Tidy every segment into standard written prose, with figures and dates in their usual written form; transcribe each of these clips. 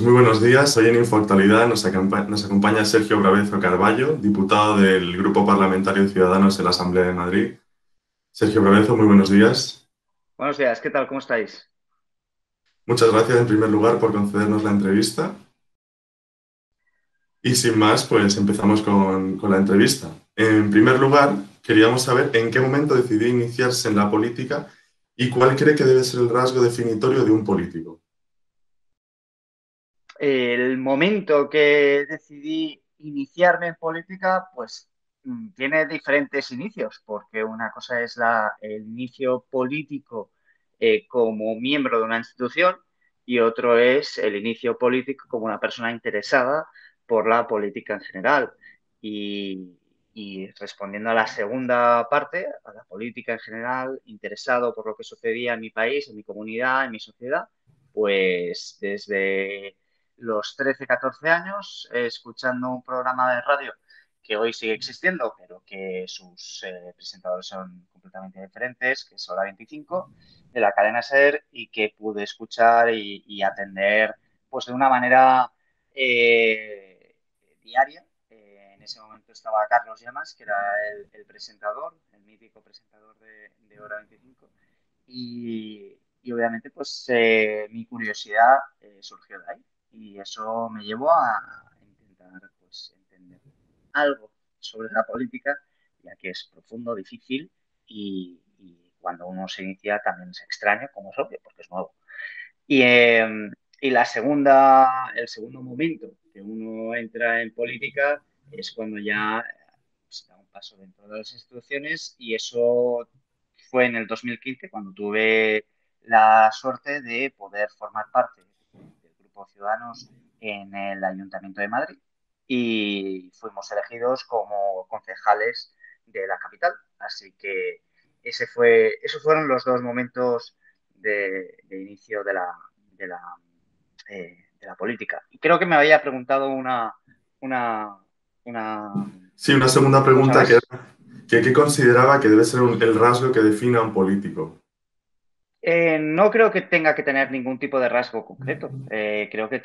muy buenos días. Hoy en Infoactualidad nos acompaña Sergio Bravezo Carballo, diputado del Grupo Parlamentario Ciudadanos en la Asamblea de Madrid. Sergio Bravezo, muy buenos días. Buenos días, ¿qué tal? ¿Cómo estáis? Muchas gracias en primer lugar por concedernos la entrevista. Y sin más, pues empezamos con la entrevista. En primer lugar, queríamos saber en qué momento decidió iniciarse en la política y cuál cree que debe ser el rasgo definitorio de un político. El momento que decidí iniciarme en política, pues tiene diferentes inicios, porque una cosa es el inicio político como miembro de una institución y otro es el inicio político como una persona interesada por la política en general. Y, y respondiendo a la segunda parte, a la política en general, interesado por lo que sucedía en mi país, en mi comunidad, en mi sociedad, pues desde los 13, 14 años escuchando un programa de radio que hoy sigue existiendo, pero que sus presentadores son completamente diferentes, que es Hora 25, de la cadena SER, y que pude escuchar y atender pues de una manera diaria. En ese momento estaba Carlos Llamas, que era el presentador, el mítico presentador de Hora 25, y obviamente pues mi curiosidad surgió de ahí y eso me llevó a intentar pues entender algo sobre la política, ya que es profundo, difícil y cuando uno se inicia también es extraño, como es obvio, porque es nuevo. Y, y el segundo momento que uno entra en política es cuando ya se da un paso dentro de las instituciones y eso fue en el 2015 cuando tuve la suerte de poder formar parte del Grupo Ciudadanos en el Ayuntamiento de Madrid y fuimos elegidos como concejales de la capital. Así que esos fueron los dos momentos de inicio de la, de la política. Y creo que me había preguntado una, una Sí, una segunda cosa pregunta que más. era que qué consideraba que debe ser el rasgo que define a un político. No creo que tenga que tener ningún tipo de rasgo concreto. Creo que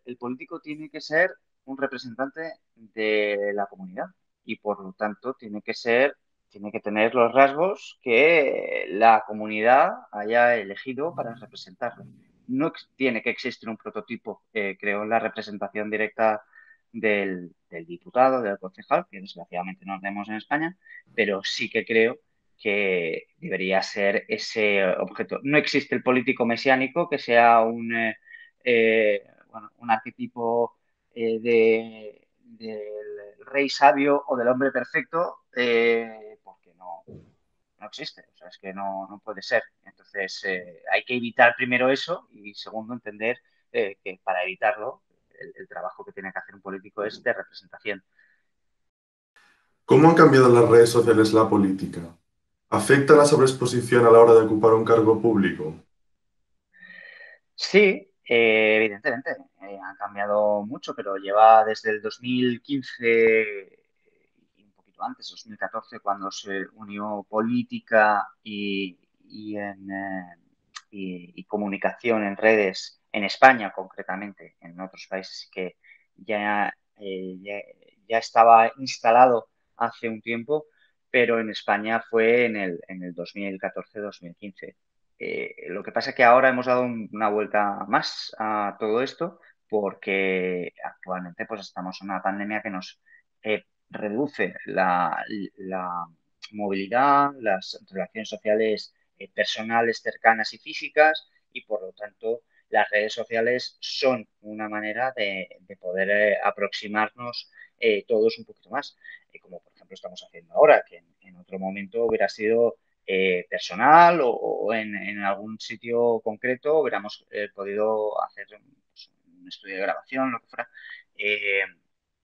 el político tiene que ser un representante de la comunidad y por lo tanto tiene que tener los rasgos que la comunidad haya elegido para representarlo. No tiene que existir un prototipo, creo, en la representación directa del diputado, del concejal, que desgraciadamente no tenemos en España, pero sí que creo que debería ser ese objeto. No existe el político mesiánico que sea bueno, un arquetipo del rey sabio o del hombre perfecto, porque no existe, o sea, es que no puede ser. Entonces, hay que evitar primero eso y segundo, entender que para evitarlo, el trabajo que tiene que hacer un político es de representación. ¿Cómo han cambiado las redes sociales la política? ¿Afecta la sobreexposición a la hora de ocupar un cargo público? Sí, evidentemente, han cambiado mucho, pero lleva desde el 2015 y un poquito antes, 2014, cuando se unió política y comunicación en redes, en España concretamente, en otros países que ya, ya estaba instalado hace un tiempo, pero en España fue en el 2014-2015. Lo que pasa es que ahora hemos dado una vuelta más a todo esto porque actualmente pues estamos en una pandemia que nos reduce la movilidad, las relaciones sociales personales, cercanas y físicas y por lo tanto las redes sociales son una manera de poder aproximarnos todos un poquito más, como por ejemplo estamos haciendo ahora, que en otro momento hubiera sido personal o en algún sitio concreto hubiéramos podido hacer pues, un estudio de grabación, lo que fuera, eh,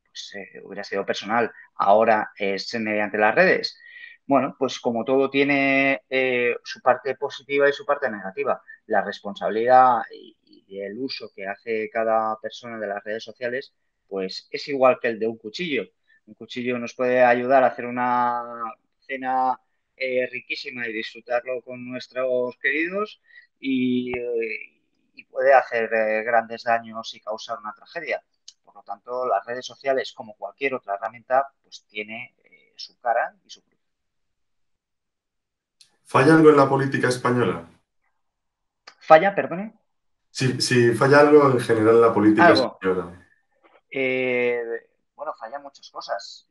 pues hubiera sido personal. Ahora es mediante las redes. Bueno, pues como todo tiene su parte positiva y su parte negativa, la responsabilidad y el uso que hace cada persona de las redes sociales, pues es igual que el de un cuchillo. Un cuchillo nos puede ayudar a hacer una cena riquísima y disfrutarlo con nuestros queridos y, y puede hacer grandes daños y causar una tragedia. Por lo tanto, las redes sociales, como cualquier otra herramienta, pues tiene su cara y su cruz. ¿Falla algo en la política española? ¿Falla, perdone? Si falla algo en general en la política Algo. española. Eh, bueno, fallan muchas cosas.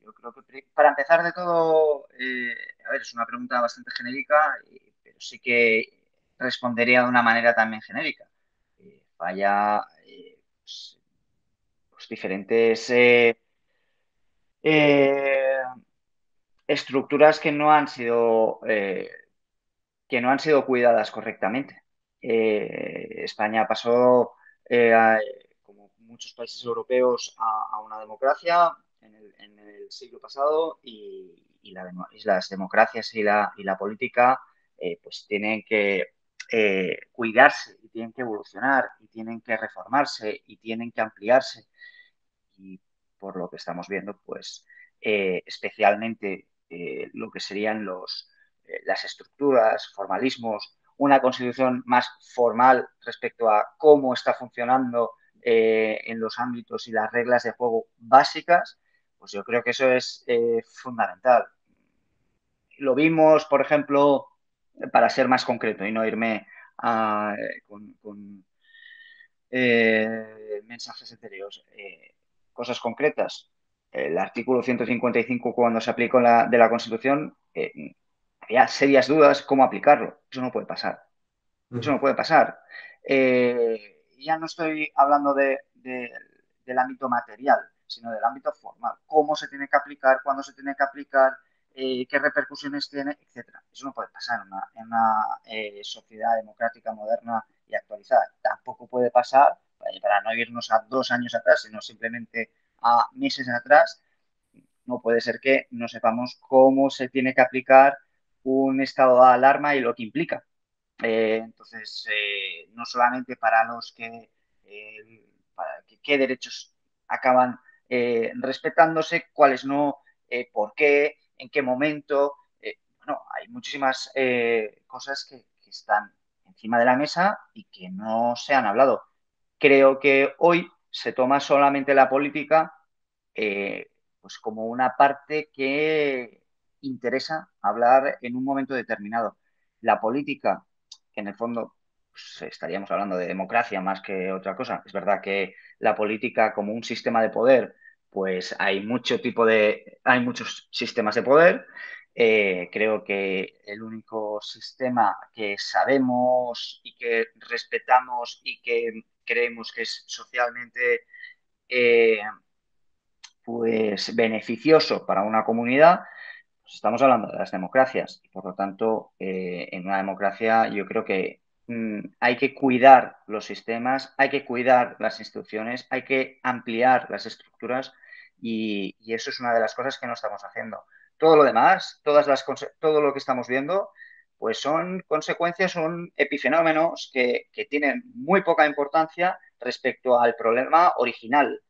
Yo creo que para empezar de todo, a ver, es una pregunta bastante genérica, pero sí que respondería de una manera también genérica. Falla pues diferentes eh, estructuras que no han sido cuidadas correctamente. España pasó, como muchos países europeos, a una democracia en el siglo pasado y las democracias y la política pues tienen que cuidarse y tienen que evolucionar y tienen que reformarse y tienen que ampliarse y por lo que estamos viendo, pues especialmente lo que serían las estructuras, formalismos, una constitución más formal respecto a cómo está funcionando en los ámbitos y las reglas de juego básicas, pues yo creo que eso es fundamental. Lo vimos, por ejemplo, para ser más concreto y no irme con mensajes etéreos, cosas concretas. El artículo 155, cuando se aplicó de la Constitución, había serias dudas cómo aplicarlo. Eso no puede pasar. Eso no Ujú. puede pasar. Ya no estoy hablando del ámbito material, sino del ámbito formal. Cómo se tiene que aplicar, cuándo se tiene que aplicar, qué repercusiones tiene, etcétera. Eso no puede pasar en una sociedad democrática, moderna y actualizada. Tampoco puede pasar, para no irnos a 2 años atrás, sino simplemente a meses atrás, no puede ser que no sepamos cómo se tiene que aplicar un estado de alarma y lo que implica. Entonces, no solamente para qué derechos acaban respetándose, cuáles no, por qué, en qué momento. Bueno, hay muchísimas cosas que están encima de la mesa y que no se han hablado. Creo que hoy se toma solamente la política pues como una parte que interesa hablar en un momento determinado. La política, que en el fondo pues, estaríamos hablando de democracia más que otra cosa. Es verdad que la política como un sistema de poder, pues hay muchos sistemas de poder. Creo que el único sistema que sabemos y que respetamos y que creemos que es socialmente eh, pues beneficioso para una comunidad, pues estamos hablando de las democracias. Y por lo tanto, en una democracia yo creo que hay que cuidar los sistemas, hay que cuidar las instituciones, hay que ampliar las estructuras y eso es una de las cosas que no estamos haciendo. Todo lo demás, todo lo que estamos viendo, pues son consecuencias, son epifenómenos que tienen muy poca importancia respecto al problema original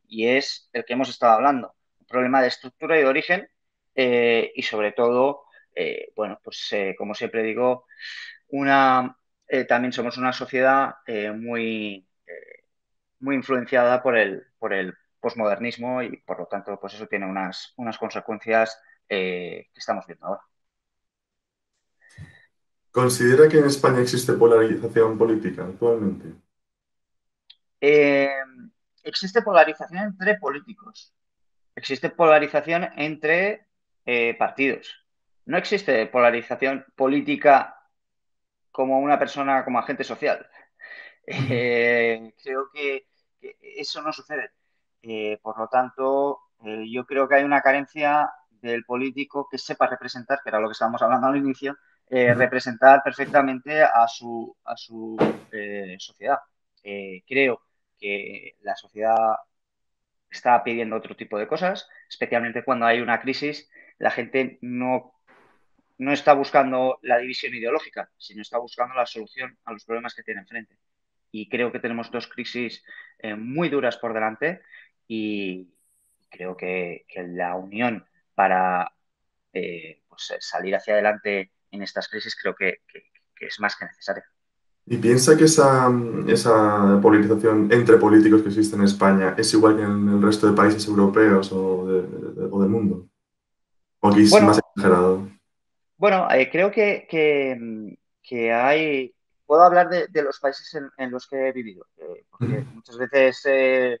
y es el que hemos estado hablando, un problema de estructura y de origen y sobre todo, bueno, pues como siempre digo, también somos una sociedad muy influenciada por el posmodernismo y por lo tanto, pues eso tiene unas consecuencias que estamos viendo ahora. ¿Considera que en España existe polarización política actualmente? Eh, existe polarización entre políticos, existe polarización entre partidos. No existe polarización política como una persona, como agente social. Creo que eso no sucede. Por lo tanto, yo creo que hay una carencia del político que sepa representar, que era lo que estábamos hablando al inicio, representar perfectamente a su sociedad. Creo que la sociedad está pidiendo otro tipo de cosas, especialmente cuando hay una crisis, la gente no está buscando la división ideológica, sino está buscando la solución a los problemas que tiene enfrente. Y creo que tenemos dos crisis muy duras por delante y creo que la unión para pues, salir hacia adelante en estas crisis creo que es más que necesaria. ¿Y piensa que esa polarización entre políticos que existe en España es igual que en el resto de países europeos o del mundo? ¿O aquí es más Bueno, exagerado? bueno, creo que hay, puedo hablar de los países en los que he vivido, porque muchas veces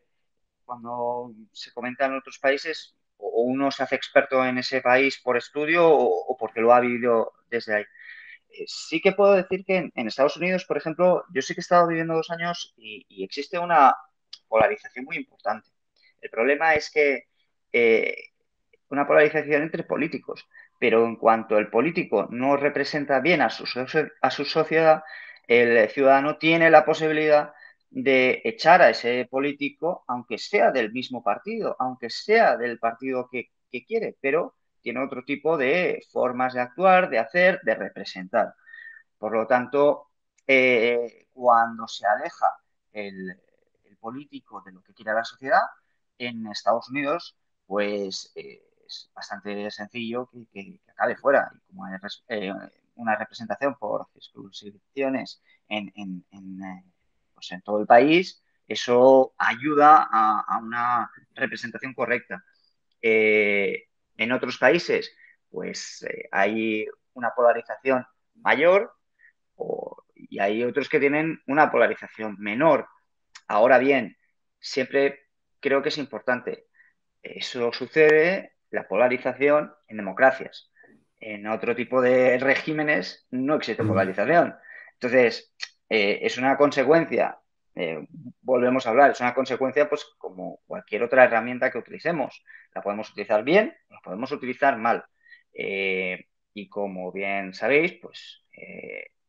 cuando se comenta en otros países, o uno se hace experto en ese país por estudio o porque lo ha vivido desde ahí. Sí que puedo decir que en Estados Unidos, por ejemplo, yo sí que he estado viviendo 2 años y existe una polarización muy importante. El problema es que eh, una polarización entre políticos, pero en cuanto el político no representa bien a su sociedad, el ciudadano tiene la posibilidad de echar a ese político, aunque sea del mismo partido, aunque sea del partido que quiere, pero tiene otro tipo de formas de actuar, de hacer, de representar. Por lo tanto, cuando se aleja el político de lo que quiere la sociedad, en Estados Unidos, pues es bastante sencillo que acabe fuera. Y como hay una representación por circunscripciones pues en todo el país, eso ayuda a una representación correcta. Eh, en otros países, pues hay una polarización mayor y hay otros que tienen una polarización menor. Ahora bien, siempre creo que es importante. Eso sucede, la polarización, en democracias. En otro tipo de regímenes no existe polarización. Entonces, es una consecuencia, eh, volvemos a hablar, es una consecuencia pues como cualquier otra herramienta que utilicemos. La podemos utilizar bien, la podemos utilizar mal. Y como bien sabéis, pues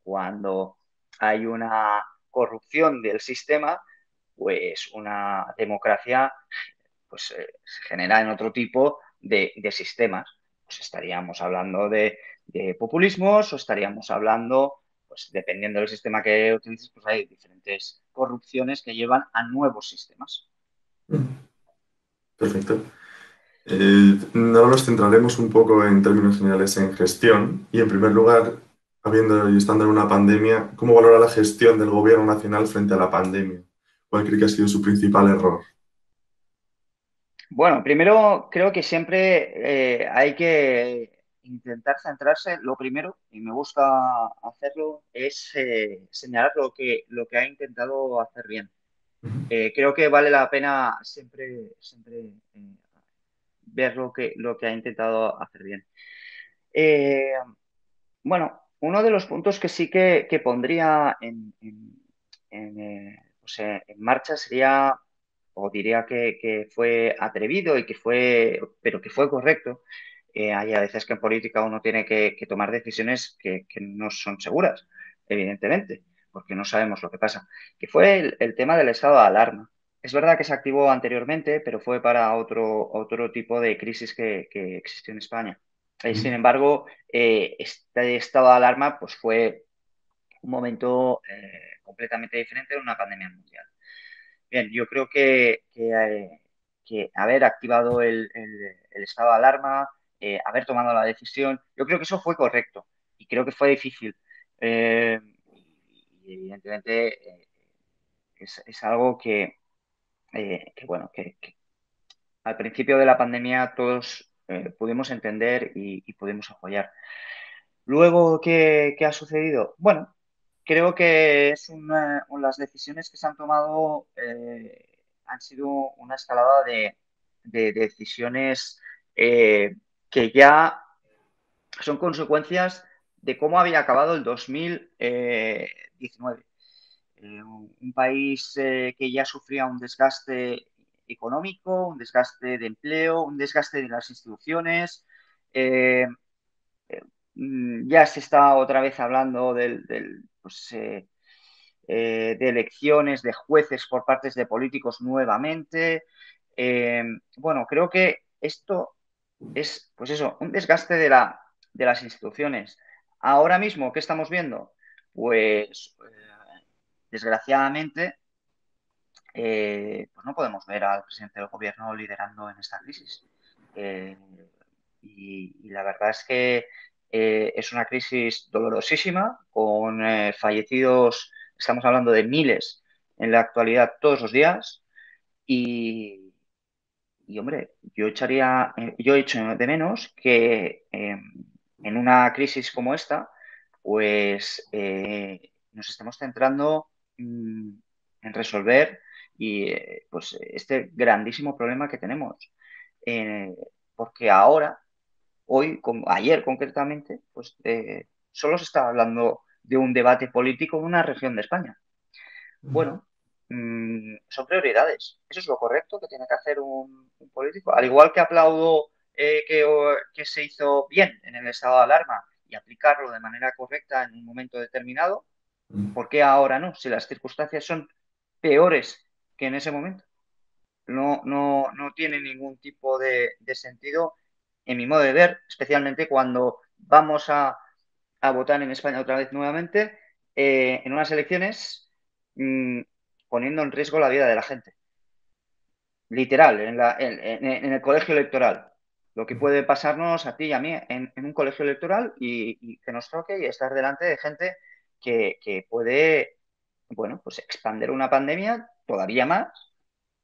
cuando hay una corrupción del sistema, pues una democracia pues, se genera en otro tipo de sistemas. Pues estaríamos hablando de populismos o estaríamos hablando, pues dependiendo del sistema que utilices, pues hay diferentes corrupciones que llevan a nuevos sistemas. Perfecto. Ahora nos centraremos un poco en términos generales en gestión y en primer lugar, habiendo y estando en una pandemia, ¿cómo valora la gestión del gobierno nacional frente a la pandemia? ¿Cuál cree que ha sido su principal error? Bueno, primero creo que siempre hay que intentar centrarse. Lo primero, y me gusta hacerlo, es señalar lo que ha intentado hacer bien. Creo que vale la pena siempre ver lo que ha intentado hacer bien. Eh, bueno, uno de los puntos que sí que pondría en marcha sería, o diría que fue atrevido y que fue, pero que fue correcto. Hay a veces que en política uno tiene que tomar decisiones que no son seguras, evidentemente, porque no sabemos lo que pasa. Que fue el tema del estado de alarma. Es verdad que se activó anteriormente, pero fue para otro tipo de crisis que existió en España. Sin embargo, este estado de alarma pues, fue un momento completamente diferente en una pandemia mundial. Bien, yo creo que haber activado el estado de alarma, haber tomado la decisión, yo creo que eso fue correcto y creo que fue difícil. Eh, y evidentemente es algo bueno, que al principio de la pandemia todos pudimos entender y pudimos apoyar. Luego, ¿qué ha sucedido? Bueno, creo que las decisiones que se han tomado han sido una escalada de decisiones que ya son consecuencias de cómo había acabado el 2019. Un país que ya sufría un desgaste económico, un desgaste de empleo, un desgaste de las instituciones. eh, ya se está otra vez hablando de elecciones de jueces por parte de políticos nuevamente. Bueno, creo que esto es, pues eso, un desgaste de las instituciones. Ahora mismo, ¿qué estamos viendo? Pues, desgraciadamente, pues no podemos ver al presidente del gobierno liderando en esta crisis. Eh, y la verdad es que es una crisis dolorosísima, con fallecidos estamos hablando de miles en la actualidad todos los días y, hombre, yo echo de menos que en una crisis como esta, pues nos estemos centrando en resolver pues este grandísimo problema que tenemos. Eh, Porque ahora, hoy, como ayer concretamente, pues solo se está hablando de un debate político en una región de España. Bueno, son prioridades. Eso es lo correcto que tiene que hacer un político. Al igual que aplaudo que se hizo bien en el estado de alarma y aplicarlo de manera correcta en un momento determinado, ¿por qué ahora no? Si las circunstancias son peores que en ese momento. No tiene ningún tipo de sentido en mi modo de ver, especialmente cuando vamos a votar en España otra vez nuevamente en unas elecciones mmm, poniendo en riesgo la vida de la gente. Literal, en el colegio electoral. Lo que puede pasarnos a ti y a mí en un colegio electoral y que nos toque y estar delante de gente que puede, bueno, pues expandir una pandemia todavía más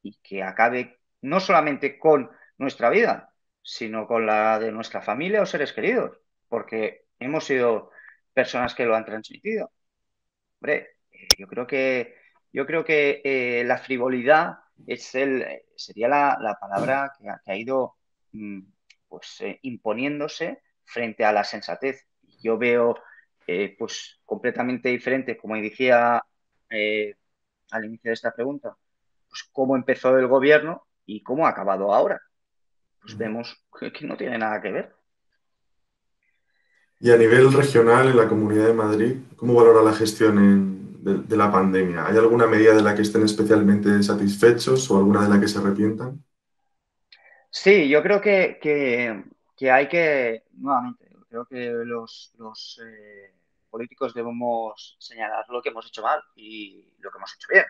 y que acabe no solamente con nuestra vida, sino con la de nuestra familia o seres queridos, porque hemos sido personas que lo han transmitido. Hombre, yo creo que la frivolidad sería la palabra que ha ido mm, pues, imponiéndose frente a la sensatez. Yo veo pues completamente diferente, como decía eh, al inicio de esta pregunta, pues cómo empezó el gobierno y cómo ha acabado ahora. Pues vemos que no tiene nada que ver. Y a nivel regional, en la Comunidad de Madrid, ¿cómo valora la gestión de la pandemia? ¿Hay alguna medida de la que estén especialmente satisfechos o alguna de la que se arrepientan? Sí, yo creo que hay que, nuevamente, creo que los políticos debemos señalar lo que hemos hecho mal y lo que hemos hecho bien.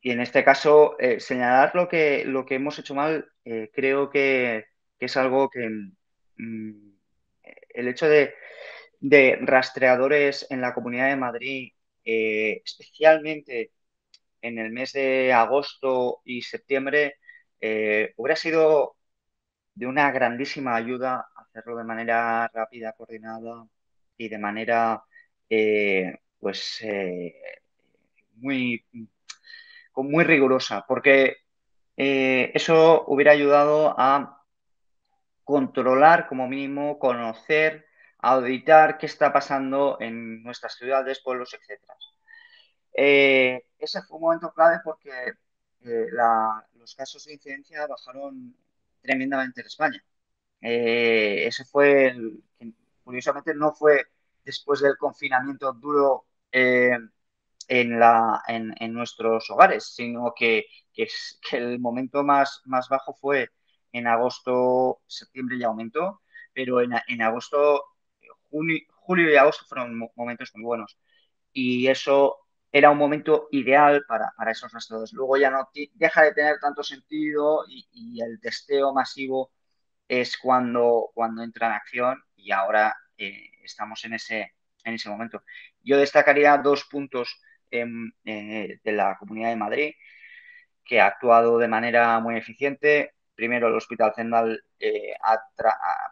Y en este caso, señalar lo que hemos hecho mal, creo que es algo que el hecho de rastreadores en la Comunidad de Madrid, especialmente en el mes de agosto y septiembre, hubiera sido de una grandísima ayuda hacerlo de manera rápida, coordinada y de manera pues muy, muy rigurosa, porque eso hubiera ayudado a controlar, como mínimo, conocer, auditar qué está pasando en nuestras ciudades, pueblos, etcétera. Ese fue un momento clave porque los casos de incidencia bajaron tremendamente en España. Ese fue, curiosamente, no fue después del confinamiento duro en nuestros hogares, sino que el momento más bajo fue en agosto, septiembre ya aumentó, pero en agosto, julio y agosto fueron momentos muy buenos y eso era un momento ideal para esos rastreadores. Luego ya no deja de tener tanto sentido y el testeo masivo es cuando entra en acción y ahora estamos en ese momento. Yo destacaría dos puntos de la Comunidad de Madrid que ha actuado de manera muy eficiente. Primero, el Hospital Zendal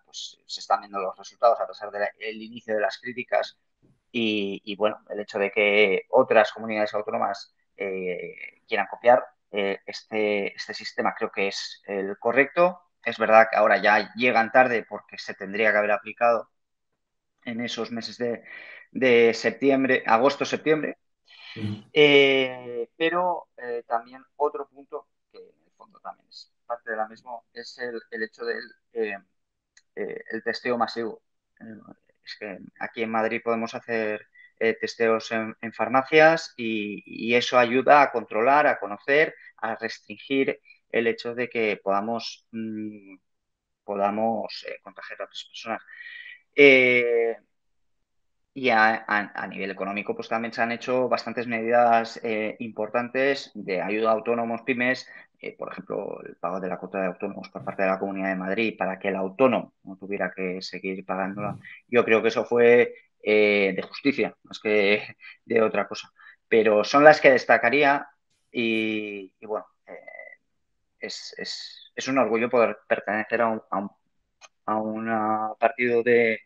pues, se están viendo los resultados a pesar del inicio de las críticas y, bueno, el hecho de que otras comunidades autónomas quieran copiar este sistema creo que es el correcto. Es verdad que ahora ya llegan tarde porque se tendría que haber aplicado en esos meses de septiembre, agosto-septiembre. Pero también otro punto, que en el fondo también es parte de la misma, es el hecho del el testeo masivo. Es que aquí en Madrid podemos hacer testeos en farmacias y eso ayuda a controlar, a conocer, a restringir el hecho de que podamos contagiar a otras personas. Eh, y a nivel económico, pues también se han hecho bastantes medidas importantes de ayuda a autónomos, pymes, por ejemplo, el pago de la cuota de autónomos por parte de la Comunidad de Madrid para que el autónomo no tuviera que seguir pagándola. Yo creo que eso fue de justicia, más que de otra cosa. Pero son las que destacaría y bueno, es un orgullo poder pertenecer a un partido que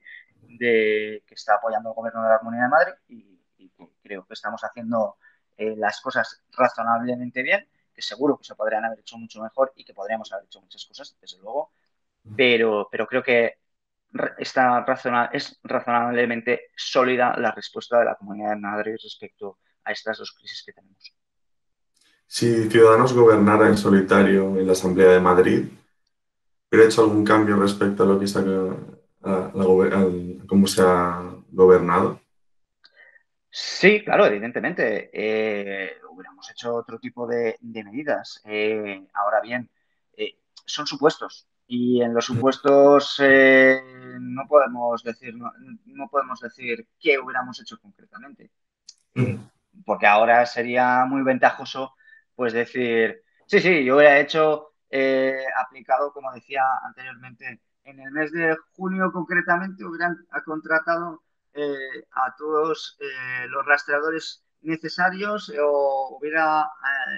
está apoyando el gobierno de la Comunidad de Madrid y que creo que estamos haciendo las cosas razonablemente bien, que seguro que se podrían haber hecho mucho mejor y que podríamos haber hecho muchas cosas, desde luego, pero creo que es razonablemente sólida la respuesta de la Comunidad de Madrid respecto a estas dos crisis que tenemos. Si Ciudadanos gobernara en solitario en la Asamblea de Madrid, ¿hubiera hecho algún cambio respecto a lo que a cómo se ha gobernado? Sí, claro, evidentemente. Hubiéramos hecho otro tipo de medidas. Ahora bien, son supuestos y en los supuestos no podemos decir qué hubiéramos hecho concretamente. Eh, Porque ahora sería muy ventajoso pues decir, sí, sí, yo hubiera hecho aplicado, como decía anteriormente, en el mes de junio concretamente hubieran contratado a todos los rastreadores necesarios o hubiera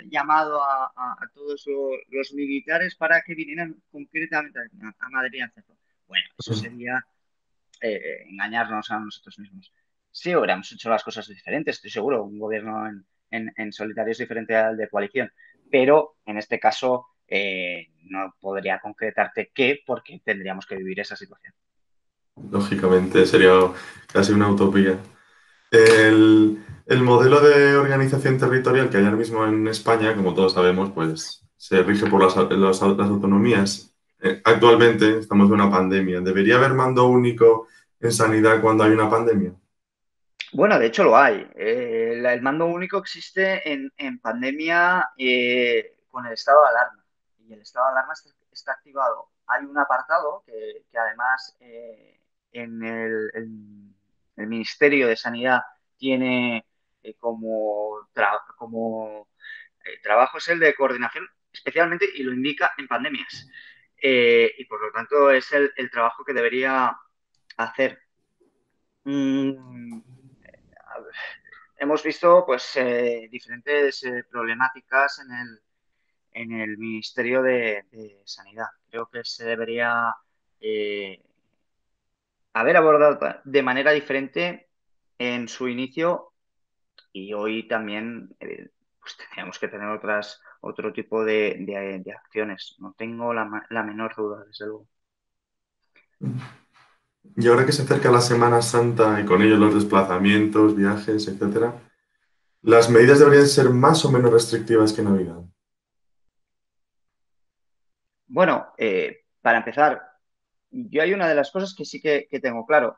llamado a todos los militares para que vinieran concretamente a Madrid a hacerlo. Bueno, eso sería engañarnos a nosotros mismos. Sí, hubiéramos hecho las cosas diferentes, estoy seguro. Un gobierno en solitario es diferente al de coalición, pero en este caso no podría concretarte qué porque tendríamos que vivir esa situación. Lógicamente, sería casi una utopía. El modelo de organización territorial que hay ahora mismo en España, como todos sabemos, pues se rige por las autonomías. Actualmente estamos en una pandemia. ¿Debería haber mando único en sanidad cuando hay una pandemia? Bueno, de hecho lo hay. El mando único existe en pandemia con el estado de alarma. Y el estado de alarma está activado. Hay un apartado que además el Ministerio de Sanidad tiene como trabajo es el de coordinación especialmente y lo indica en pandemias. Y por lo tanto es el trabajo que debería hacer. Mm, Hemos visto pues diferentes problemáticas en el Ministerio de Sanidad. Creo que se debería eh, haber abordado de manera diferente en su inicio y hoy también pues tendríamos que tener otro tipo de acciones. No tengo la menor duda, desde luego. Y ahora que se acerca la Semana Santa y con ello los desplazamientos, viajes, etcétera, ¿las medidas deberían ser más o menos restrictivas que en Navidad? Bueno, para empezar, yo hay una de las cosas que sí que tengo claro.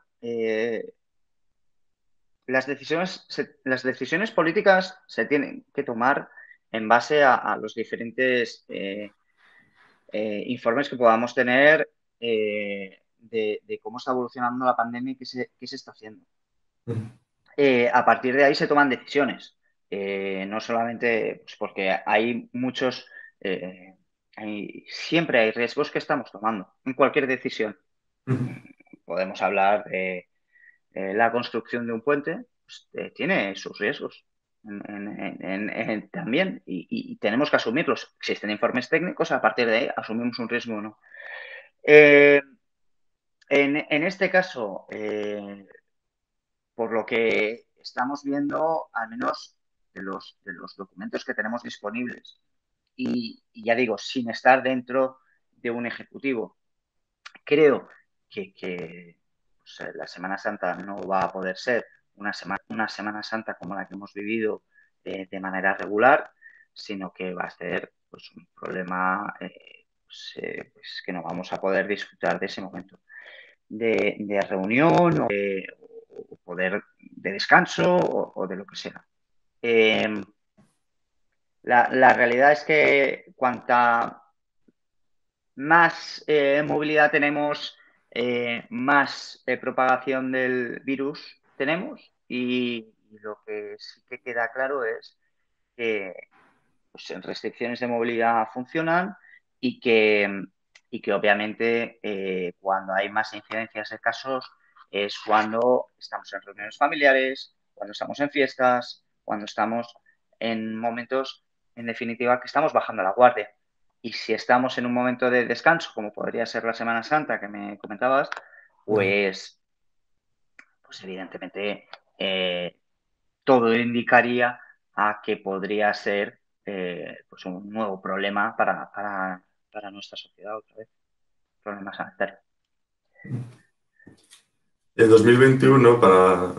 Las decisiones políticas se tienen que tomar en base a los diferentes informes que podamos tener de cómo está evolucionando la pandemia y qué se está haciendo. A partir de ahí se toman decisiones. No solamente pues, porque hay muchos, eh, siempre hay riesgos que estamos tomando en cualquier decisión. Podemos hablar de la construcción de un puente, pues, tiene sus riesgos también y tenemos que asumirlos. Existen informes técnicos, a partir de ahí asumimos un riesgo o no. Eh, en este caso, por lo que estamos viendo, al menos de los documentos que tenemos disponibles, y ya digo, sin estar dentro de un ejecutivo, creo que pues, la Semana Santa no va a poder ser una Semana Santa como la que hemos vivido de manera regular, sino que va a ser pues, un problema pues, que no vamos a poder disfrutar de ese momento de reunión o poder de descanso o de lo que sea. Eh, la realidad es que cuanta más movilidad tenemos, más propagación del virus tenemos y lo que sí que queda claro es que pues, restricciones de movilidad funcionan y que, y que obviamente cuando hay más incidencias de casos es cuando estamos en reuniones familiares, cuando estamos en fiestas, cuando estamos en momentos, en definitiva, que estamos bajando la guardia. Y si estamos en un momento de descanso, como podría ser la Semana Santa que me comentabas, pues, pues evidentemente eh, todo indicaría a que podría ser pues un nuevo problema para nuestra sociedad otra vez, problema sanitario. En 2021, para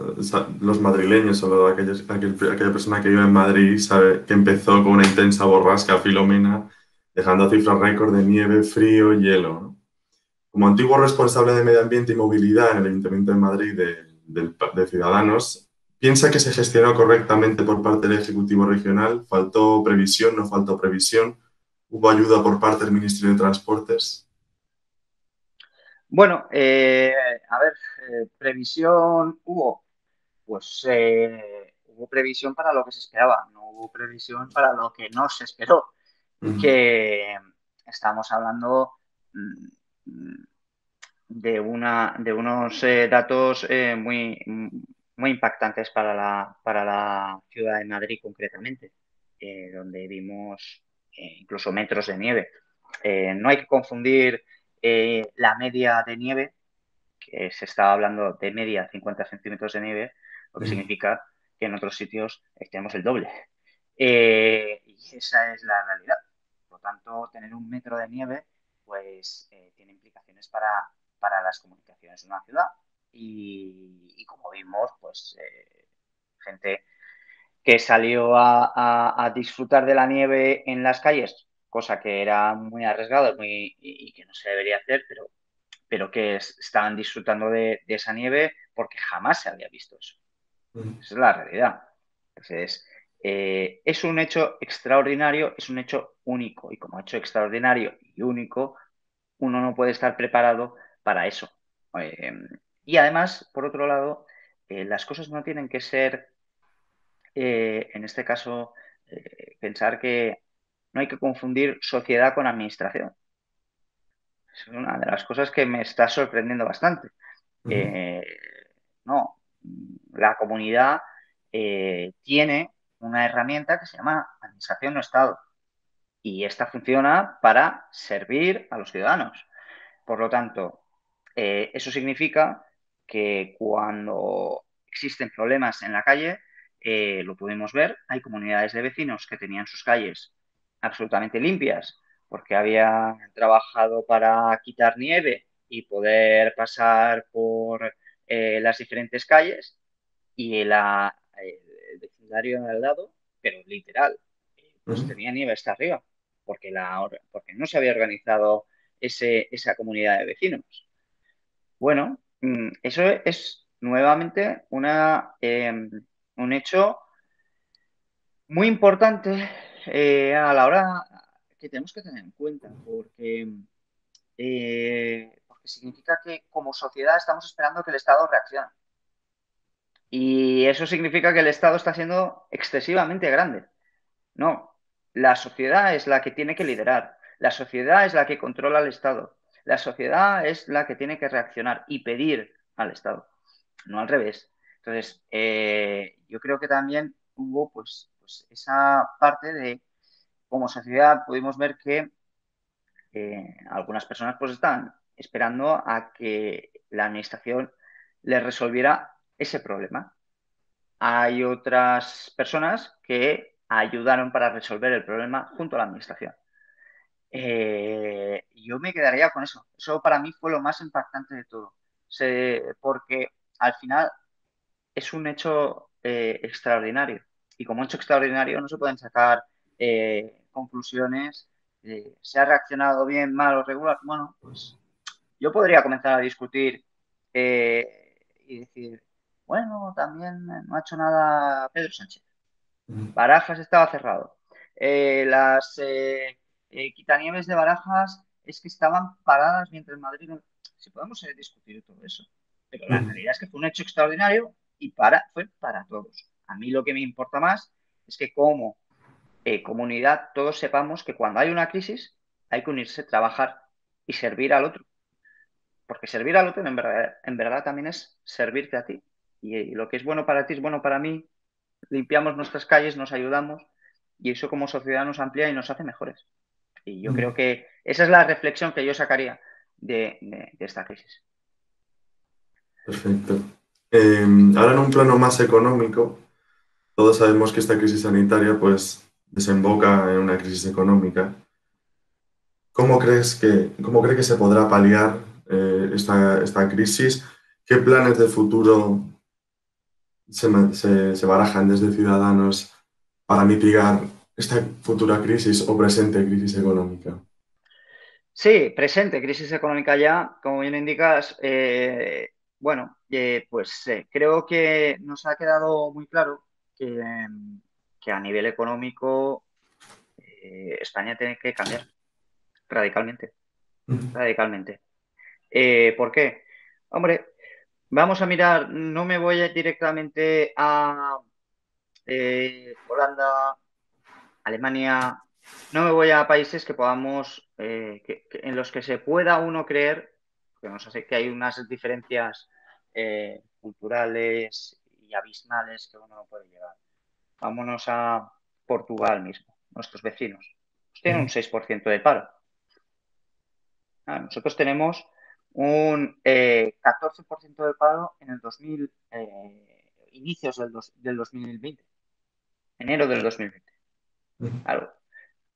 los madrileños o aquella persona que vive en Madrid, sabe que empezó con una intensa borrasca Filomena, dejando cifras récord de nieve, frío y hielo, ¿no? Como antiguo responsable de Medio Ambiente y Movilidad en el Ayuntamiento de Madrid de Ciudadanos, ¿piensa que se gestionó correctamente por parte del Ejecutivo Regional? ¿Faltó previsión? ¿No faltó previsión? ¿Hubo ayuda por parte del Ministerio de Transportes? Bueno, a ver, previsión hubo, pues hubo previsión para lo que se esperaba, no hubo previsión para lo que no se esperó, Mm, que estamos hablando mm, de unos datos muy impactantes para la ciudad de Madrid concretamente, donde vimos incluso metros de nieve. No hay que confundir la media de nieve, que se estaba hablando de media 50 centímetros de nieve, lo que mm, significa que en otros sitios tenemos el doble. Y esa es la realidad. Por lo tanto, tener un metro de nieve pues tiene implicaciones para las comunicaciones de una ciudad. Y como vimos, pues gente que salió a disfrutar de la nieve en las calles, cosa que era muy arriesgado y que no se debería hacer, pero que estaban disfrutando de esa nieve porque jamás se había visto eso. mm, Esa es la realidad. Entonces, es un hecho extraordinario, es un hecho único. Y como hecho extraordinario y único, uno no puede estar preparado para eso. Eh, y además, por otro lado, las cosas no tienen que ser, en este caso, pensar que no hay que confundir sociedad con administración. Es una de las cosas que me está sorprendiendo bastante. mm, Eh, no, la comunidad tiene una herramienta que se llama administración no Estado y esta funciona para servir a los ciudadanos. Por lo tanto, eso significa que cuando existen problemas en la calle, lo pudimos ver, hay comunidades de vecinos que tenían sus calles absolutamente limpias porque habían trabajado para quitar nieve y poder pasar por las diferentes calles y el vecindario al lado, pero literal, pues mm, tenía nieve hasta arriba porque, porque no se había organizado esa comunidad de vecinos. Bueno, eso es nuevamente un hecho muy importante a la hora que tenemos que tener en cuenta, porque significa que como sociedad estamos esperando que el Estado reaccione. Y eso significa que el Estado está siendo excesivamente grande. No, la sociedad es la que tiene que liderar, la sociedad es la que controla al Estado, la sociedad es la que tiene que reaccionar y pedir al Estado, no al revés. Entonces, yo creo que también hubo pues esa parte de, como sociedad, pudimos ver que algunas personas pues estaban esperando a que la administración les resolviera ese problema. Hay otras personas que ayudaron para resolver el problema junto a la administración. Yo me quedaría con eso. Eso para mí fue lo más impactante de todo. Porque al final es un hecho extraordinario. Y como hecho extraordinario no se pueden sacar conclusiones. ¿Se ha reaccionado bien, mal o regular? Bueno, pues yo podría comenzar a discutir y decir, bueno, también no ha hecho nada Pedro Sánchez. mm, Barajas estaba cerrado. Las quitanieves de Barajas es que estaban paradas mientras Madrid. Si podemos discutir todo eso. Pero la mm, realidad es que fue un hecho extraordinario y fue para todos. A mí lo que me importa más es que como comunidad todos sepamos que cuando hay una crisis hay que unirse, trabajar y servir al otro. porque servir al otro en verdad también es servirte a ti. Y lo que es bueno para ti es bueno para mí. Limpiamos nuestras calles, nos ayudamos y eso como sociedad nos amplía y nos hace mejores. Y yo creo que esa es la reflexión que yo sacaría de esta crisis. Perfecto. Ahora en un plano más económico, todos sabemos que esta crisis sanitaria pues desemboca en una crisis económica. ¿Cómo cree que se podrá paliar esta crisis? ¿Qué planes de futuro se barajan desde Ciudadanos para mitigar esta futura crisis o presente crisis económica? Sí, presente, crisis económica ya, como bien indicas, bueno, pues creo que nos ha quedado muy claro que a nivel económico España tiene que cambiar radicalmente, radicalmente. ¿Por qué? Hombre, vamos a mirar, no me voy directamente a Holanda, Alemania, no me voy a países que podamos, en los que se pueda uno creer, que nos hace que hay unas diferencias culturales y abismales que uno no puede llegar. Vámonos a Portugal mismo, nuestros vecinos. Pues tienen un 6% de paro. Nosotros tenemos un 14% de paro en el 2000, inicios del 2020, enero del 2020. Claro,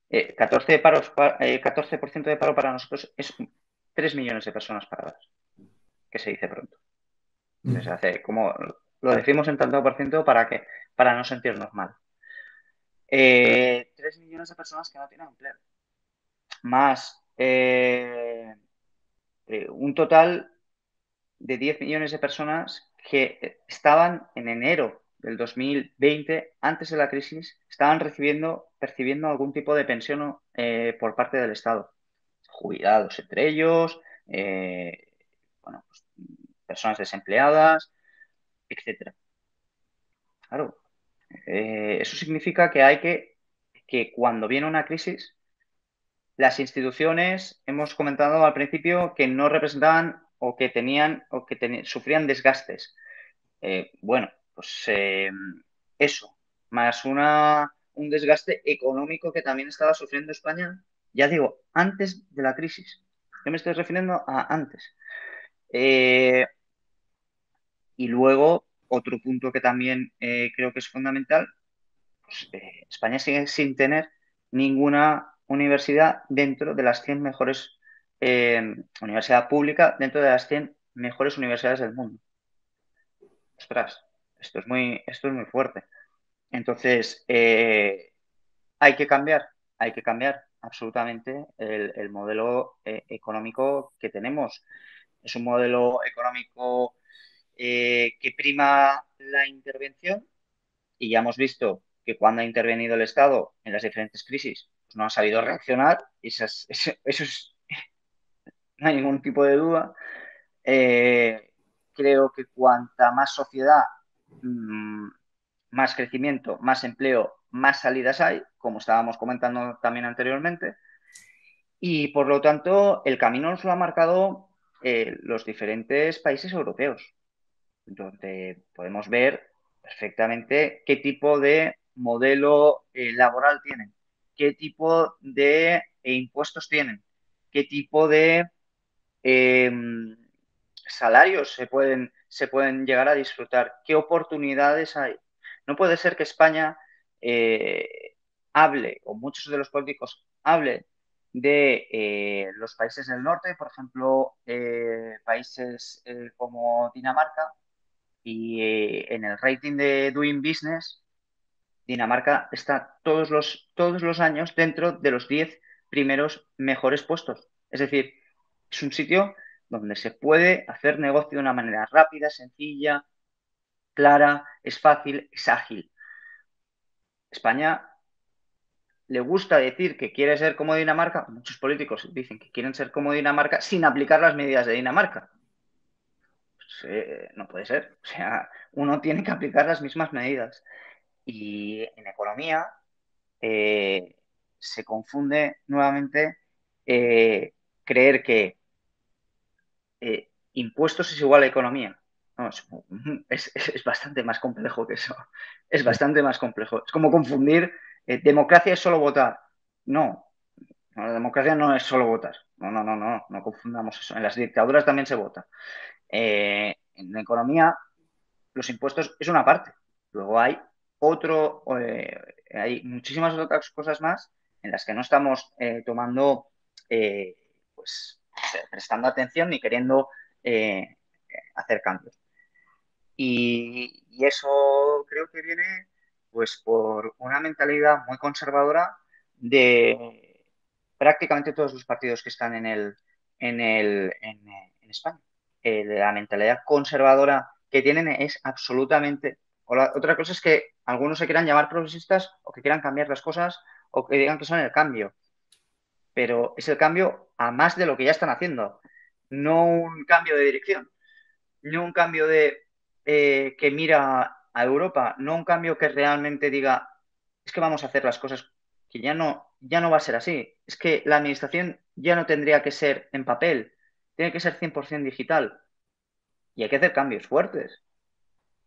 14% de paro para nosotros es 3 millones de personas paradas, que se dice pronto. Entonces, como lo decimos en tanto por ciento para que, para no sentirnos mal. 3 millones de personas que no tienen empleo. Más un total de 10 millones de personas que estaban en enero del 2020, antes de la crisis, estaban percibiendo algún tipo de pensión por parte del Estado. Jubilados entre ellos, bueno, pues, personas desempleadas, etcétera. Claro, eso significa que que cuando viene una crisis, las instituciones, hemos comentado al principio que no representaban o que tenían o que sufrían desgastes. Bueno, pues eso, más un desgaste económico que también estaba sufriendo España, ya digo, antes de la crisis. Yo me estoy refiriendo a antes. Eh, y luego, otro punto que también creo que es fundamental, pues, España sigue sin tener ninguna universidad dentro de las 100 mejores, universidad pública dentro de las 100 mejores universidades del mundo. Ostras, esto es muy fuerte. Entonces, hay que cambiar absolutamente el modelo económico que tenemos. Es un modelo económico que prima la intervención y ya hemos visto que cuando ha intervenido el Estado en las diferentes crisis, pues no ha sabido reaccionar y no hay ningún tipo de duda. Creo que cuanta más sociedad, mmm, más crecimiento, más empleo, más salidas hay, como estábamos comentando también anteriormente, y por lo tanto el camino nos lo han marcado los diferentes países europeos, donde podemos ver perfectamente qué tipo de modelo laboral tienen, qué tipo de impuestos tienen, qué tipo de eh, salarios se pueden llegar a disfrutar, qué oportunidades hay. No puede ser que España hable, o muchos de los políticos hablen de los países del norte, por ejemplo, países como Dinamarca, y en el rating de Doing Business, Dinamarca está todos los años dentro de los 10 primeros mejores puestos. Es decir, es un sitio donde se puede hacer negocio de una manera rápida, sencilla, clara, es fácil, es ágil. España le gusta decir que quiere ser como Dinamarca, muchos políticos dicen que quieren ser como Dinamarca sin aplicar las medidas de Dinamarca. Pues, no puede ser. O sea, uno tiene que aplicar las mismas medidas. Y en economía eh, se confunde nuevamente creer que impuestos es igual a economía. No, es bastante más complejo que eso. Es bastante más complejo. Es como confundir democracia es solo votar. No, no, la democracia no es solo votar. No, no, no, no, no confundamos eso. En las dictaduras también se vota. En la economía, los impuestos es una parte. Luego hay muchísimas otras cosas más en las que no estamos tomando, eh, pues, prestando atención ni queriendo eh, hacer cambios. Y eso creo que viene pues por una mentalidad muy conservadora de prácticamente todos los partidos que están en España. La mentalidad conservadora que tienen es absolutamente... Otra cosa es que algunos se quieran llamar progresistas o que quieran cambiar las cosas o que digan que son el cambio, pero es el cambio a más de lo que ya están haciendo, no un cambio de dirección, no un cambio de que mira a Europa, no un cambio que realmente diga, es que vamos a hacer las cosas que ya no va a ser así. Es que la administración ya no tendría que ser en papel, tiene que ser 100% digital. Y hay que hacer cambios fuertes,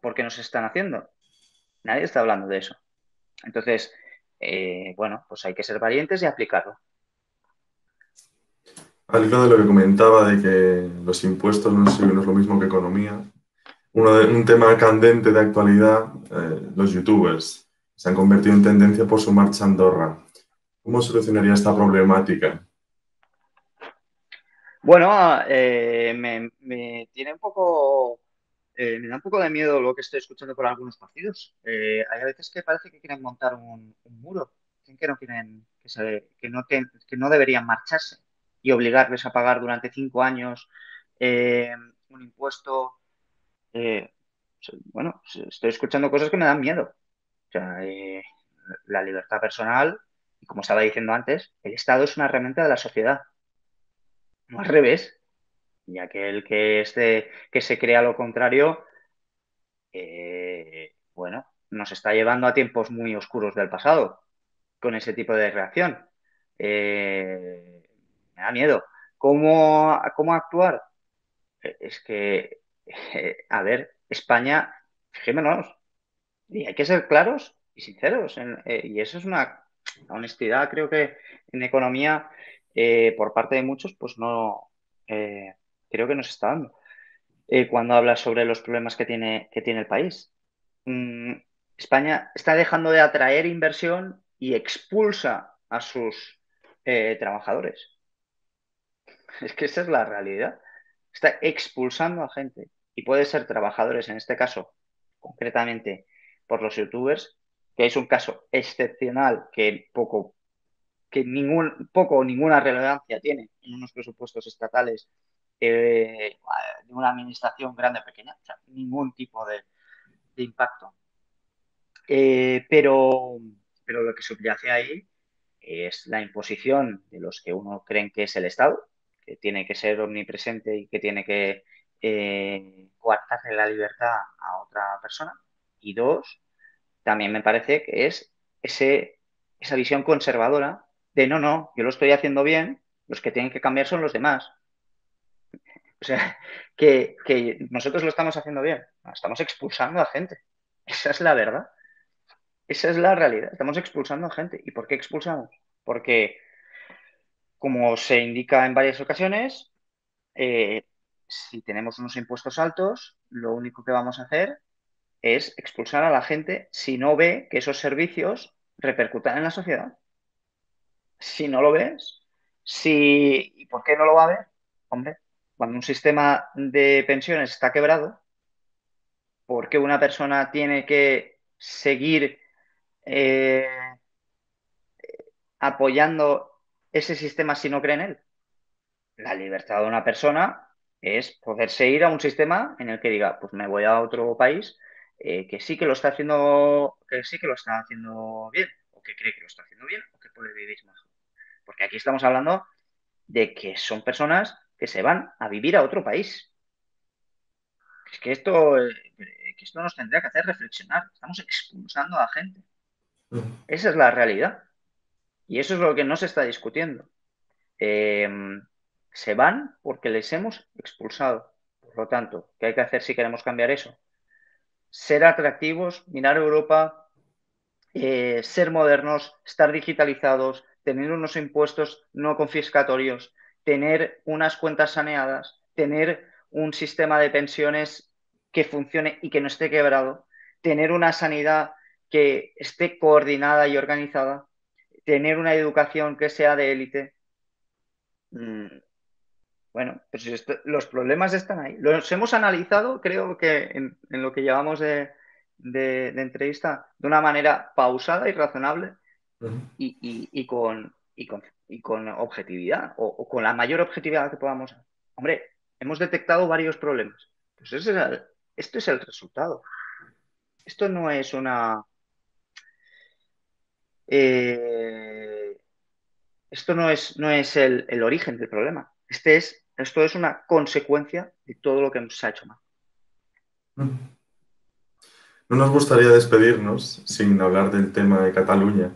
porque no se están haciendo. Nadie está hablando de eso. Entonces, bueno, pues hay que ser valientes y aplicarlo. Al hilo de lo que comentaba de que los impuestos no es lo mismo que economía, un tema candente de actualidad, los youtubers se han convertido en tendencia por su marcha a Andorra. ¿Cómo solucionaría esta problemática? Bueno, me tiene un poco, me da un poco de miedo lo que estoy escuchando por algunos partidos. Hay a veces que parece que quieren montar un muro, dicen que no quieren, que no deberían marcharse y obligarles a pagar durante 5 años un impuesto. eh, bueno, estoy escuchando cosas que me dan miedo. O sea, la libertad personal, y como estaba diciendo antes, el Estado es una herramienta de la sociedad, no al revés. Y aquel que se crea lo contrario, bueno, nos está llevando a tiempos muy oscuros del pasado con ese tipo de reacción. Me da miedo. ¿Cómo actuar? Es que, a ver, España, fijémonos, y hay que ser claros y sinceros. Y eso es una honestidad, creo que en economía, por parte de muchos, pues no, creo que nos está dando cuando habla sobre los problemas que tiene el país. Mm, España está dejando de atraer inversión y expulsa a sus trabajadores. Es que esa es la realidad. Está expulsando a gente y puede ser trabajadores, en este caso, concretamente por los youtubers, que es un caso excepcional poco o ninguna relevancia tiene en unos presupuestos estatales de una administración grande o pequeña, o sea, ningún tipo de impacto. Eh, pero, pero lo que subyace ahí es la imposición de los que uno creen que es el Estado, que tiene que ser omnipresente y que tiene que coartarle la libertad a otra persona. Y dos, también me parece que es esa visión conservadora de no, no, yo lo estoy haciendo bien, los que tienen que cambiar son los demás. O sea, que nosotros lo estamos haciendo bien, no, estamos expulsando a gente. Esa es la verdad, esa es la realidad, estamos expulsando a gente. ¿Y por qué expulsamos? Porque, como se indica en varias ocasiones, eh, si tenemos unos impuestos altos, lo único que vamos a hacer es expulsar a la gente si no ve que esos servicios repercutan en la sociedad. Si no lo ves, ¿y por qué no lo va a ver? Hombre, cuando un sistema de pensiones está quebrado, ¿por qué una persona tiene que seguir eh, apoyando ese sistema si no cree en él? La libertad de una persona es poderse ir a un sistema en el que diga, pues me voy a otro país que sí que lo está haciendo, que sí que lo está haciendo bien, o que cree que lo está haciendo bien, o que puede vivir mejor. Porque aquí estamos hablando de que son personas que se van a vivir a otro país. Es que esto nos tendría que hacer reflexionar. Estamos expulsando a gente. Esa es la realidad. Y eso es lo que no se está discutiendo. Eh, Se van porque les hemos expulsado. Por lo tanto, ¿qué hay que hacer si queremos cambiar eso? Ser atractivos, mirar Europa, ser modernos, estar digitalizados, tener unos impuestos no confiscatorios, tener unas cuentas saneadas, tener un sistema de pensiones que funcione y que no esté quebrado, tener una sanidad que esté coordinada y organizada, tener una educación que sea de élite. Mm, bueno, pues los problemas están ahí. Los hemos analizado, creo que en lo que llevamos de entrevista, de una manera pausada y razonable Ujú. y con objetividad o con la mayor objetividad que podamos. Hombre, hemos detectado varios problemas. Pues esto es el resultado. Esto no es una. eh, Esto no es el origen del problema. Esto es una consecuencia de todo lo que se ha hecho mal. No nos gustaría despedirnos sin hablar del tema de Cataluña,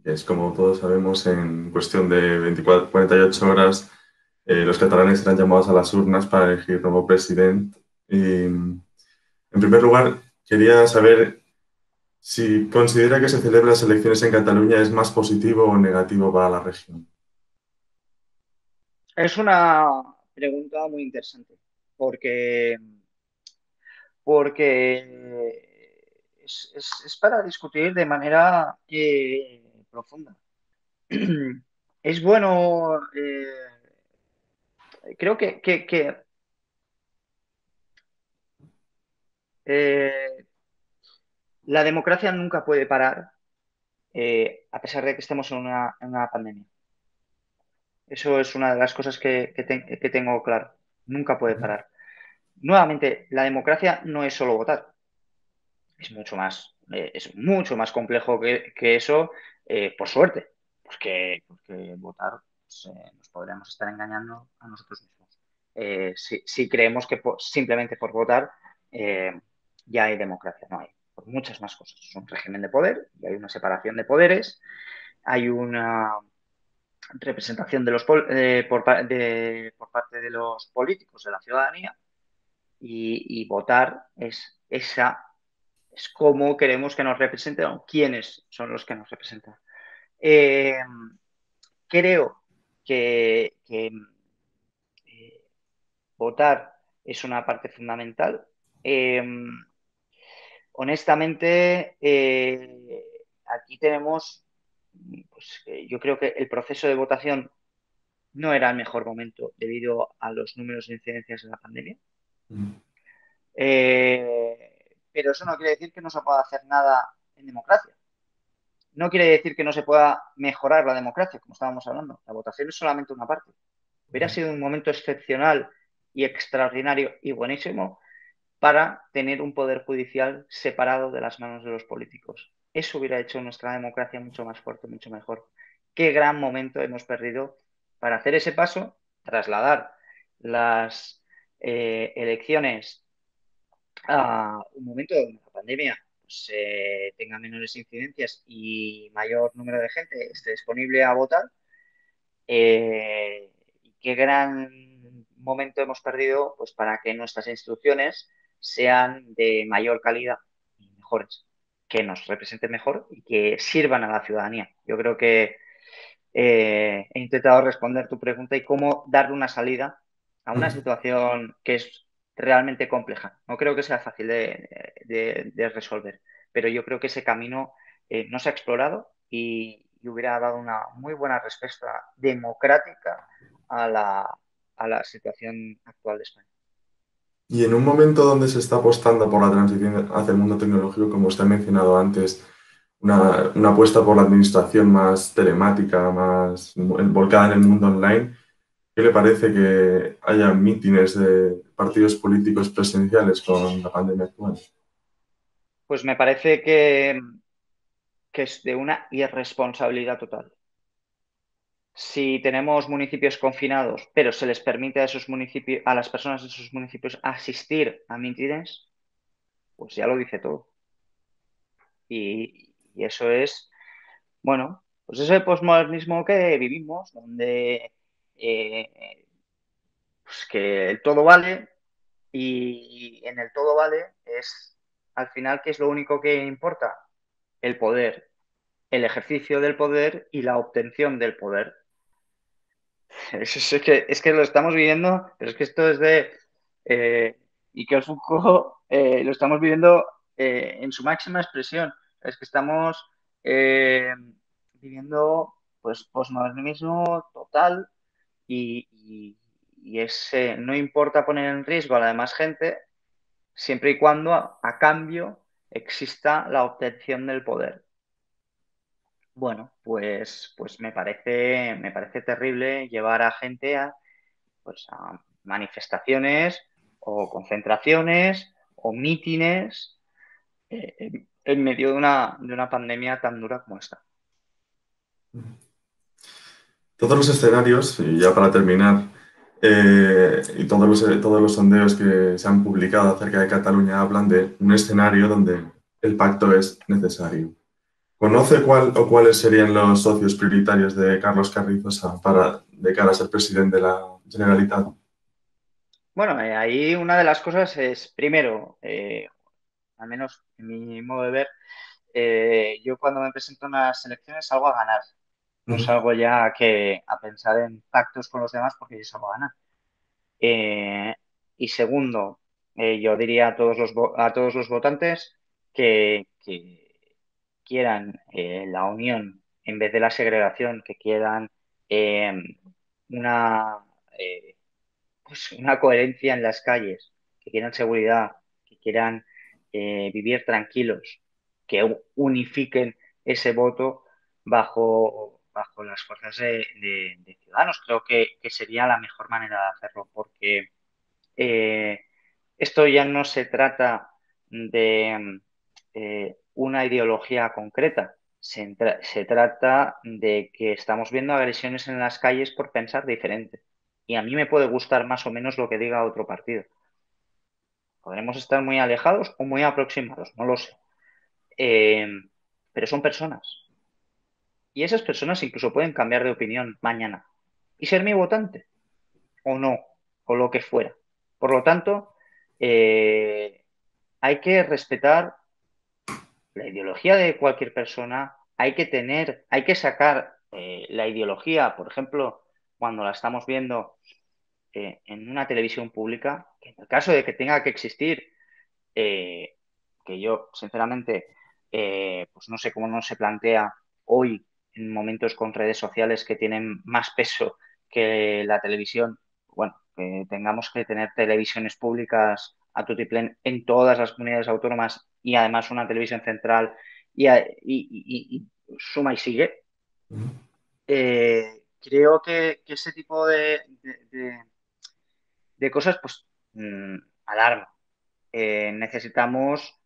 que es como todos sabemos, en cuestión de 24, 48 horas, los catalanes serán llamados a las urnas para elegir nuevo presidente. Y, en primer lugar, quería saber si considera que se celebren las elecciones en Cataluña es más positivo o negativo para la región. Es una pregunta muy interesante porque, porque es para discutir de manera profunda. Es bueno, creo que, eh, la democracia nunca puede parar, a pesar de que estemos en una pandemia. Eso es una de las cosas que tengo claro. Nunca puede parar. Nuevamente, la democracia no es solo votar, es mucho más complejo que eso, por suerte, porque votar, pues, nos podríamos estar engañando a nosotros mismos. Si creemos que simplemente por votar ya hay democracia, no hay, por muchas más cosas. Es un régimen de poder y hay una separación de poderes, hay una representación por parte de los políticos, de la ciudadanía, y votar es cómo queremos que nos representen o quiénes son los que nos representan. Eh, Creo que votar es una parte fundamental. Eh, Honestamente, aquí tenemos, pues, yo creo que el proceso de votación no era el mejor momento debido a los números de incidencias de la pandemia. Pero eso no quiere decir que no se pueda hacer nada en democracia. No quiere decir que no se pueda mejorar la democracia, como estábamos hablando. La votación es solamente una parte. Hubiera sido un momento excepcional y extraordinario y buenísimo para tener un poder judicial separado de las manos de los políticos. Eso hubiera hecho nuestra democracia mucho más fuerte, mucho mejor. Qué gran momento hemos perdido para hacer ese paso, trasladar las elecciones a un momento donde la pandemia pues, tenga menores incidencias y mayor número de gente esté disponible a votar. Y qué gran momento hemos perdido pues, para que nuestras instituciones sean de mayor calidad y mejores, que nos representen mejor y que sirvan a la ciudadanía. Yo creo que he intentado responder tu pregunta y cómo darle una salida a una situación que es realmente compleja. No creo que sea fácil de resolver, pero yo creo que ese camino no se ha explorado y hubiera dado una muy buena respuesta democrática a la situación actual de España. Y en un momento donde se está apostando por la transición hacia el mundo tecnológico, como usted ha mencionado antes, una apuesta por la administración más telemática, más volcada en el mundo online, ¿qué le parece que haya mítines de partidos políticos presenciales con la pandemia actual? Pues me parece que es de una irresponsabilidad total. Si tenemos municipios confinados, pero se les permite a esos municipios, a las personas de esos municipios asistir a mítines, pues ya lo dice todo. Y eso es, bueno, pues ese posmodernismo que vivimos, donde pues que el todo vale y en el todo vale es al final qué es lo único que importa, el poder, el ejercicio del poder y la obtención del poder. Es que lo estamos viviendo, pero es que esto es de... Eh, y que Foucault lo estamos viviendo en su máxima expresión. Es que estamos eh, viviendo pues posmodernismo total y no importa poner en riesgo a la demás gente siempre y cuando a cambio exista la obtención del poder. Bueno, pues me parece terrible llevar a gente a manifestaciones o concentraciones o mítines en medio de una pandemia tan dura como esta. Todos los escenarios, y ya para terminar, y todos los sondeos que se han publicado acerca de Cataluña hablan de un escenario donde el pacto es necesario. ¿Conoce cuál o cuáles serían los socios prioritarios de Carlos Carrizosa de cara a ser presidente de la Generalitat? Bueno, ahí una de las cosas es, primero, al menos en mi modo de ver, yo cuando me presento a unas elecciones salgo a ganar. No Ujú. salgo ya a pensar en pactos con los demás porque yo salgo a ganar. Eh, y segundo, yo diría a todos los votantes que quieran la unión en vez de la segregación, que quieran eh, una, eh, una coherencia en las calles, que quieran seguridad, que quieran vivir tranquilos, que unifiquen ese voto bajo las fuerzas de Ciudadanos. Creo que sería la mejor manera de hacerlo, porque eh, esto ya no se trata de una ideología concreta, se trata de que estamos viendo agresiones en las calles por pensar diferente. Y a mí me puede gustar más o menos lo que diga otro partido. Podremos estar muy alejados o muy aproximados, no lo sé. Eh, pero son personas. Y esas personas incluso pueden cambiar de opinión mañana y ser mi votante o no, o lo que fuera. Por lo tanto, eh, hay que respetar la ideología de cualquier persona, hay que sacar la ideología, por ejemplo, cuando la estamos viendo en una televisión pública, que en el caso de que tenga que existir, eh, que yo, sinceramente, pues no sé cómo no se plantea hoy, en momentos con redes sociales que tienen más peso que la televisión, bueno, que tengamos que tener televisiones públicas a tutiplén en todas las comunidades autónomas y además una televisión central y suma y sigue. Creo que ese tipo de cosas, pues, alarma. Necesitamos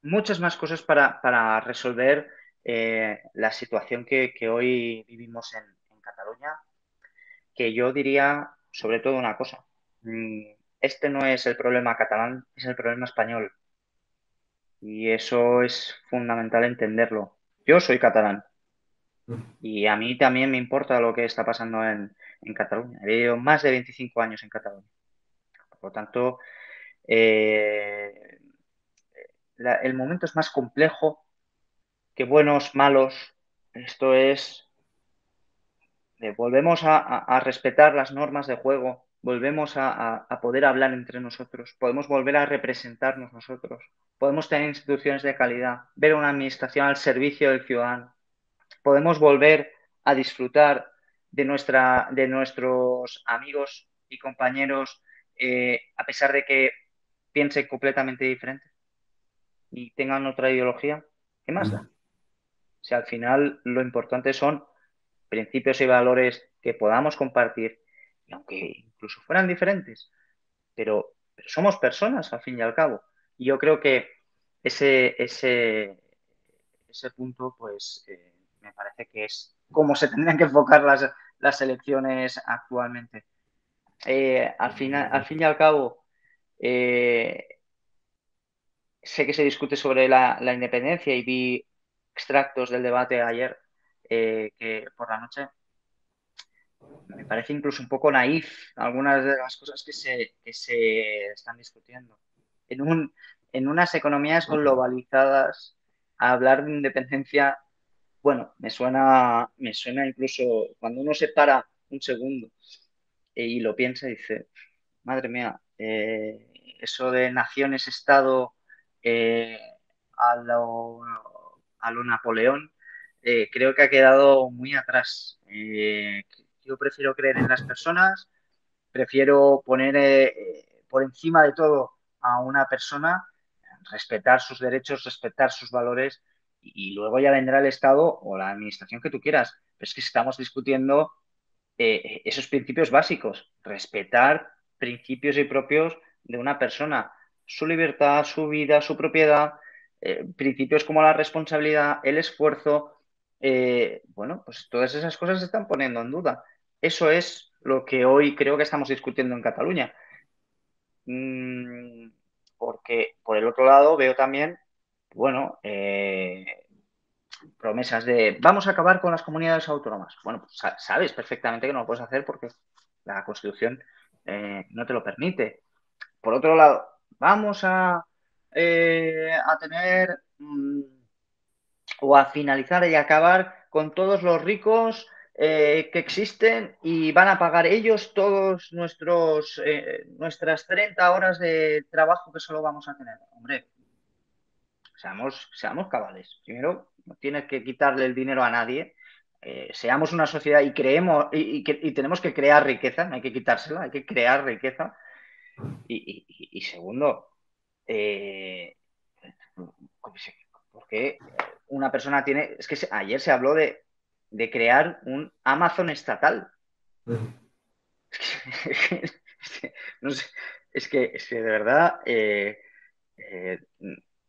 muchas más cosas para resolver la situación que hoy vivimos en Cataluña, que yo diría sobre todo una cosa. Mm, Este no es el problema catalán, es el problema español. Y eso es fundamental entenderlo. Yo soy catalán y a mí también me importa lo que está pasando en Cataluña. He vivido más de 25 años en Cataluña. Por lo tanto, eh, el momento es más complejo que buenos, malos. Esto es, volvemos a respetar las normas de juego, volvemos a poder hablar entre nosotros, podemos volver a representarnos nosotros, podemos tener instituciones de calidad, ver una administración al servicio del ciudadano, podemos volver a disfrutar de nuestros amigos y compañeros a pesar de que piensen completamente diferente y tengan otra ideología. ¿Qué más da? Si al final lo importante son principios y valores que podamos compartir, y aunque incluso fueran diferentes, pero somos personas al fin y al cabo. Y yo creo que ese punto, pues, me parece que es cómo se tendrían que enfocar las elecciones actualmente. Al fin y al cabo, eh, sé que se discute sobre la independencia y vi extractos del debate ayer, que por la noche. Me parece incluso un poco naif algunas de las cosas que se están discutiendo. En en unas economías globalizadas, hablar de independencia, bueno, me suena incluso cuando uno se para un segundo y lo piensa y dice, madre mía, eso de naciones-estado eh, a a lo Napoleón, creo que ha quedado muy atrás. Yo prefiero creer en las personas, prefiero poner por encima de todo a una persona, respetar sus derechos, respetar sus valores y luego ya vendrá el Estado o la administración que tú quieras. Pero es que estamos discutiendo esos principios básicos, respetar principios y propios de una persona, su libertad, su vida, su propiedad, principios como la responsabilidad, el esfuerzo, bueno, pues todas esas cosas se están poniendo en duda. Eso es lo que hoy creo que estamos discutiendo en Cataluña. Mm, porque por el otro lado veo también, bueno, promesas de vamos a acabar con las comunidades autónomas. Bueno, pues sabes perfectamente que no lo puedes hacer porque la Constitución no te lo permite. Por otro lado, vamos a tener o a finalizar y acabar con todos los ricos que existen y van a pagar ellos todos nuestras 30 horas de trabajo que solo vamos a tener. Hombre, seamos cabales. Primero, no tienes que quitarle el dinero a nadie. Seamos una sociedad y creemos y tenemos que crear riqueza, no hay que quitársela, hay que crear riqueza. Y segundo, eh, porque una persona tiene, es que ayer se habló de crear un Amazon estatal. No sé, es que de verdad, de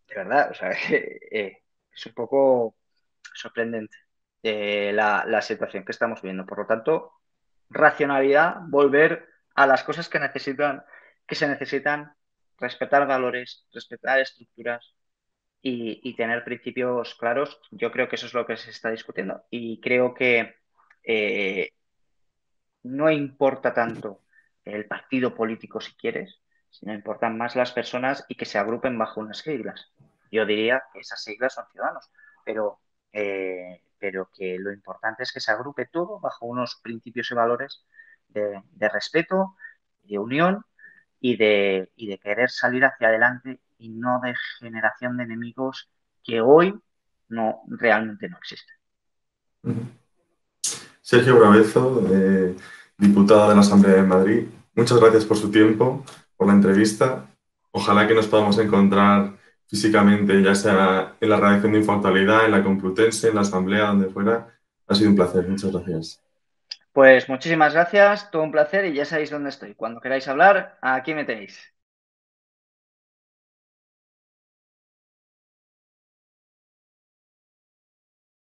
verdad, o sea, es un poco sorprendente la situación que estamos viendo. Por lo tanto, racionalidad, volver a las cosas que se necesitan, respetar valores, respetar estructuras y tener principios claros. Yo creo que eso es lo que se está discutiendo. Y creo que eh, no importa tanto el partido político si quieres, sino importan más las personas y que se agrupen bajo unas siglas. Yo diría que esas siglas son ciudadanos, pero que lo importante es que se agrupe todo bajo unos principios y valores de respeto, de unión y de querer salir hacia adelante y no de generación de enemigos que hoy no realmente no existen. Sergio Brabezo, diputado de la Asamblea de Madrid, muchas gracias por su tiempo, por la entrevista. Ojalá que nos podamos encontrar físicamente, ya sea en la redacción de Infoactualidad, en la Complutense, en la Asamblea, donde fuera. Ha sido un placer, muchas gracias. Pues muchísimas gracias, todo un placer y ya sabéis dónde estoy. Cuando queráis hablar, aquí me tenéis.